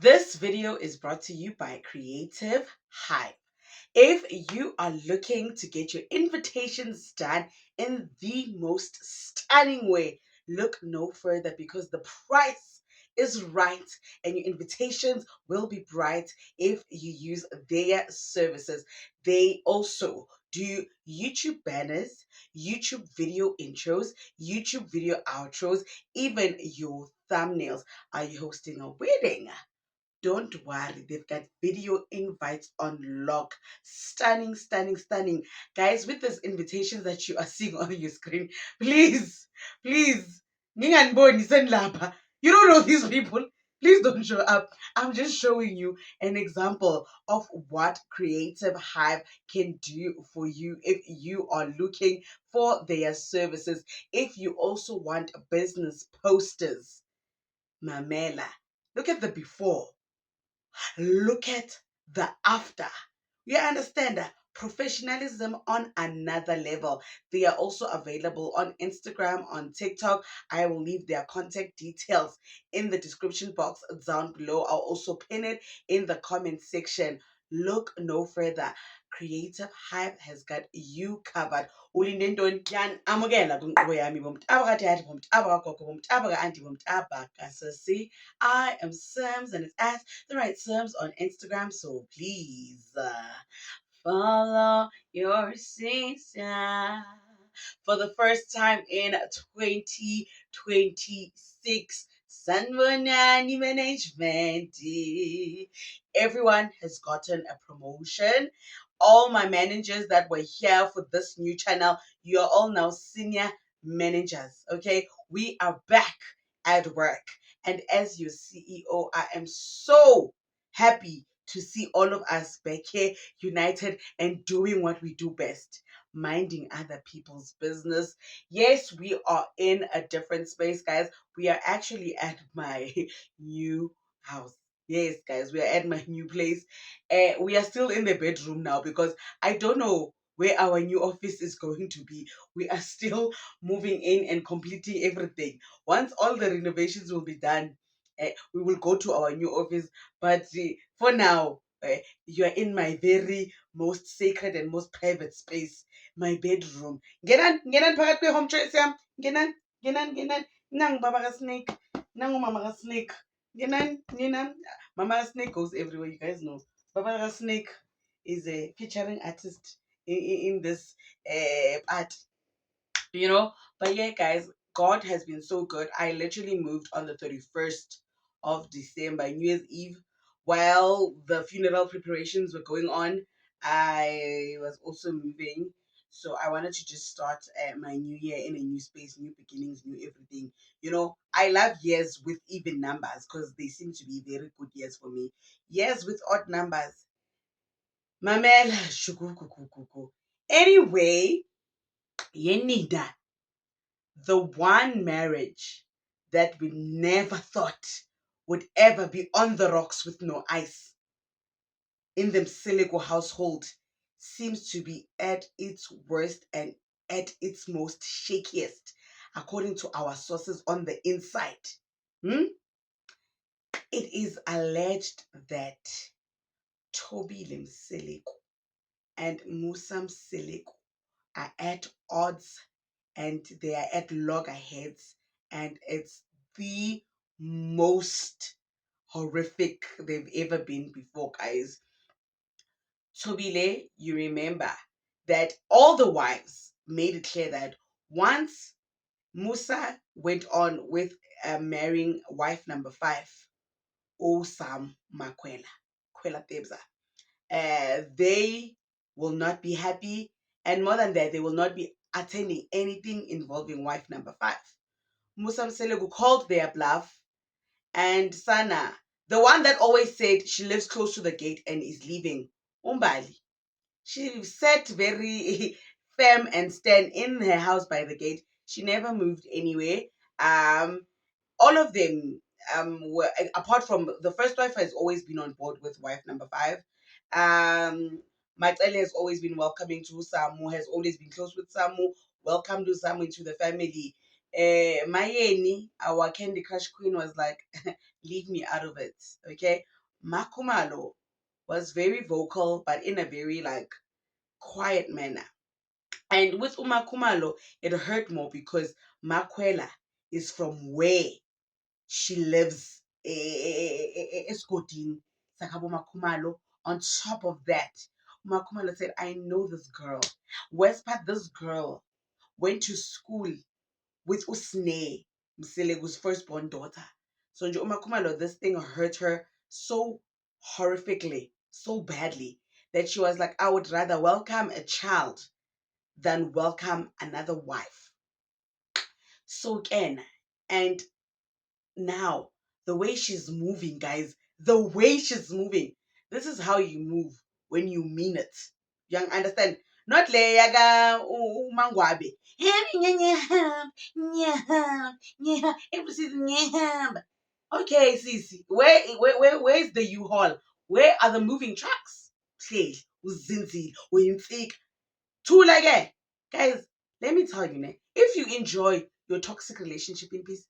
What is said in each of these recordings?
This video is brought to you by Creative Hive. If you are looking to get your invitations done in the most stunning way, look no further because the price is right and your invitations will be bright if you use their services. They also do YouTube banners, YouTube video intros, YouTube video outros, even your thumbnails. Are you hosting a wedding? Don't worry, they've got video invites on lock. Stunning, stunning, stunning. Guys, with these invitations that you are seeing on your screen, please, nginganiboni senilapha. You don't know these people. Please don't show up. I'm just showing you an example of what Creative Hive can do for you if you are looking for their services. If you also want business posters, Mamela, look at the before. Look at the after. You understand that professionalism on another level. They are also available on Instagram, on TikTok. I will leave their contact details in the description box down below. I'll also pin it in the comment section. Look no further. Creative Hive has got you covered. Ulinde ntoni? Amukela kwinkqubo yami bomntaba kadade, bomntaba kagogo, bomntaba ka-auntie, bomntaba kasisi. I am Sims and it's at the right Sims on Instagram. So please follow your sister. For the first time in 2026, Sanbonani Management. Everyone has gotten a promotion. All my managers that were here for this new channel, you are all now senior managers. Okay, we are back at work. And as your CEO, I am so happy to see all of us back here united and doing what we do best, minding other people's business. Yes, we are in a different space, guys. We are actually at my new house. Yes, guys, we are at my new place. We are still in the bedroom now because I don't know where our new office is going to be. We are still moving in and completing everything. Once all the renovations will be done, we will go to our new office. But for now, you are in my very most sacred and most private space, my bedroom. Ngenan phakathi kwe-home choice yam. Ngenan. Nangu baba ka-snake. Nangu mama ka-snake. Ngenan. Mama ka-snake goes everywhere, you guys know. Baba ka-snake is a featuring artist in this art, But yeah, guys, God has been so good. I literally moved on the 31st of December, New Year's Eve, while the funeral preparations were going on. I was also moving. So I wanted to just start my new year in a new space, new beginnings, new everything. I love years with even numbers because they seem to be very good years for me. Years with odd numbers. Mamela, shukukukukuku. Anyway, yenida, the one marriage that we never thought would ever be on the rocks with no ice in the Msiligo household seems to be at its worst and at its most shakiest, according to our sources on the inside. It is alleged that Thobile Msiligo and Musa Msiligo are at odds and they are at loggerheads, and it's the most horrific they've ever been before, guys. Tobile, you remember that all the wives made it clear that once Musa went on with marrying wife number 5, Osam Makwela, Kwela Tebza, they will not be happy, and more than that, they will not be attending anything involving wife number 5. Musa Mselegu called their bluff, and Sana, the one that always said she lives close to the gate and is leaving, Umbali, she sat very firm and stern in her house by the gate. She never moved anywhere. All of them were, apart from the first wife, has always been on board with wife number 5. Matele has always been welcoming to Samu, has always been close with Samu, welcomed Samu into the family. Mayeni, our Candy Crush queen, was like, leave me out of it. Okay. Makumalo was very vocal, but in a very like quiet manner. And with Umakumalo, it hurt more because Makwela is from where she lives, Eskodini, Sakabo Makumalo. On top of that, Makumalo said, I know this girl. Westpart, this girl went to school with Usne, Mselegu's firstborn daughter. So nje Umakumalo, this thing hurt her so horrifically, so badly, that she was like, I would rather welcome a child than welcome another wife. So again, and now the way she's moving, guys, the way she's moving, this is how you move when you mean it. You understand? Not leyaga mangwabe. Every season. Okay, Sisi, where's the U-Haul? Where are the moving trucks? Please, uzinzile, uyinsika. Thula ke. Guys, let me tell you, if you enjoy your toxic relationship in peace,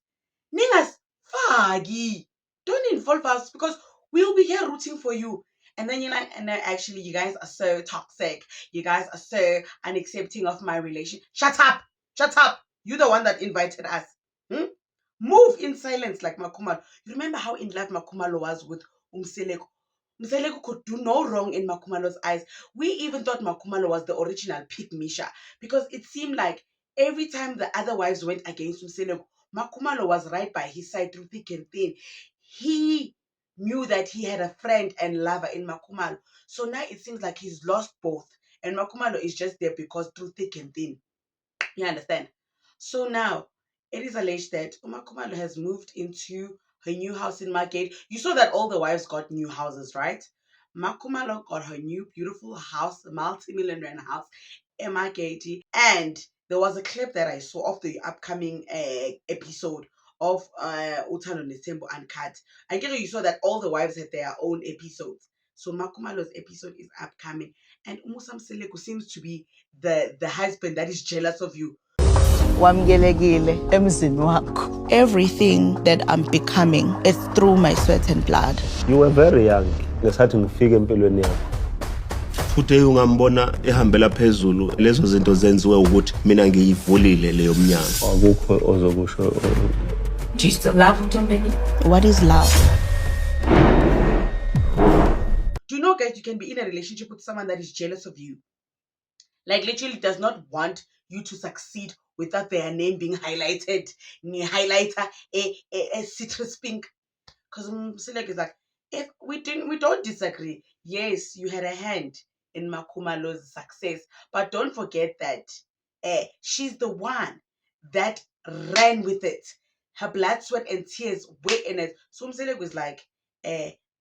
ningasifaki. Don't involve us because we'll be here rooting for you. And then you're like, and then actually, you guys are so toxic. You guys are so unaccepting of my relation. Shut up. Shut up. You're the one that invited us. Hmm? Move in silence like Makumalo. You remember how in love Makumalo was with Umseleko? Umseleko could do no wrong in Makumalo's eyes. We even thought Makumalo was the original Pig Misha because it seemed like every time the other wives went against Umseleko, Makumalo was right by his side through thick and thin. He knew that he had a friend and lover in Makumalo. So now it seems like he's lost both. And Makumalo is just there because through thick and thin. You understand? So now it is alleged that Umakumalo has moved into her new house in Margate. You saw that all the wives got new houses, right? Makumalo got her new beautiful house, a multi-million rand house in Margate. And there was a clip that I saw of the upcoming episode of Utano Netembo Uncut. I get you saw that all the wives had their own episodes. So Makumalo's episode is upcoming. And Umusam Seleko seems to be the husband that is jealous of you. Everything that I'm becoming is through my sweat and blood. You were very young ngesathi ngifike empilweni yakho. Futhe ungambona ehambela phezulu lezo zinto zenziwe ukuthi mina ngiyivulile leyo mnyango. Akukho ozokusho. Do you still love Utombeni? What is love? Do you know, guys, you can be in a relationship with someone that is jealous of you. Like literally does not want you to succeed without their name being highlighted. Highlighter a citrus pink. Because Msilek is like, if we don't disagree. Yes, you had a hand in Makumalo's success, but don't forget that she's the one that ran with it. Her blood, sweat, and tears were in it. So Msilek was like,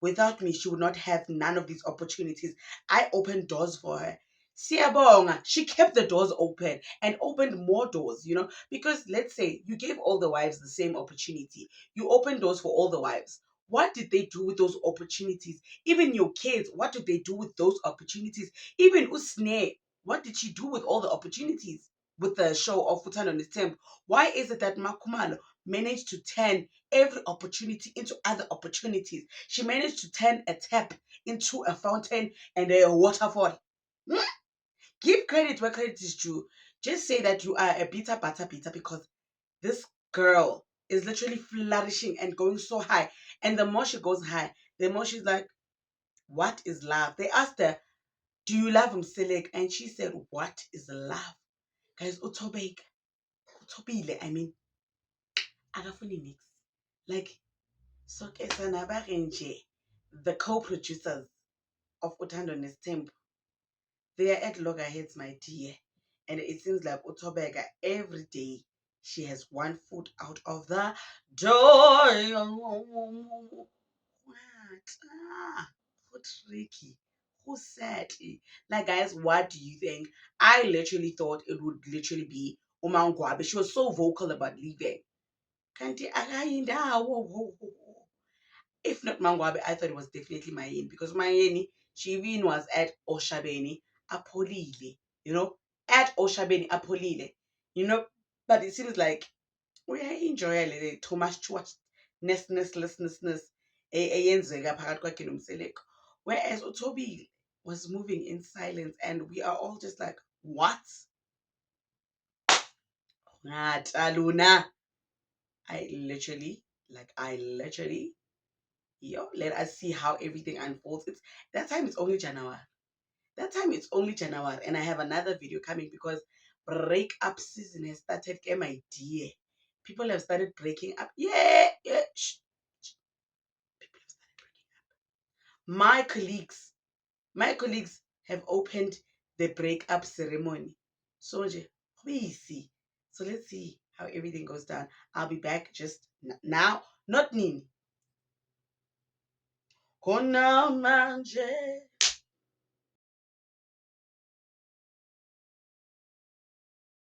without me, she would not have none of these opportunities. I opened doors for her. Siyabonga, she kept the doors open and opened more doors, because let's say you gave all the wives the same opportunity. You opened doors for all the wives. What did they do with those opportunities? Even your kids, what did they do with those opportunities? Even Usne, what did she do with all the opportunities with the show of Futano Netembo? Why is it that Makumalo managed to turn every opportunity into other opportunities? She managed to turn a tap into a fountain and a waterfall. Give credit where credit is due. Just say that you are a bitter butter because this girl is literally flourishing and going so high. And the more she goes high, the more she's like, what is love? They asked her, do you love him, Selek? And she said, what is love? Guys, Utobile, I mean, Agafuni Nix. Like, so the co-producers of Utando Netembo, they are at loggerheads, my dear. And it seems like Utobega, every day, she has one foot out of the door. What? Tricky. Who said it? Like, guys, what do you think? I literally thought it would literally be Umangwabe. She was so vocal about leaving. If not Mangwabe, I thought it was definitely Mayeni, because Mayeni, she even was at Oshabeni Apolile, at Oshabeni Apolile, but it seems like we are enjoying it too much. nesnesslessness eyenzeka phakathi kwakhe noMseleko. Whereas uThobile was moving in silence, and we are all just like, what? Ngata luna. I literally, let us see how everything unfolds. That time it's only January. And I have another video coming because breakup season has started. My dear, people have started breaking up. Yeah. Shh. People have started breaking up. My colleagues have opened the breakup ceremony. So let's see how everything goes down. I'll be back just now. Not Nini. Kona manje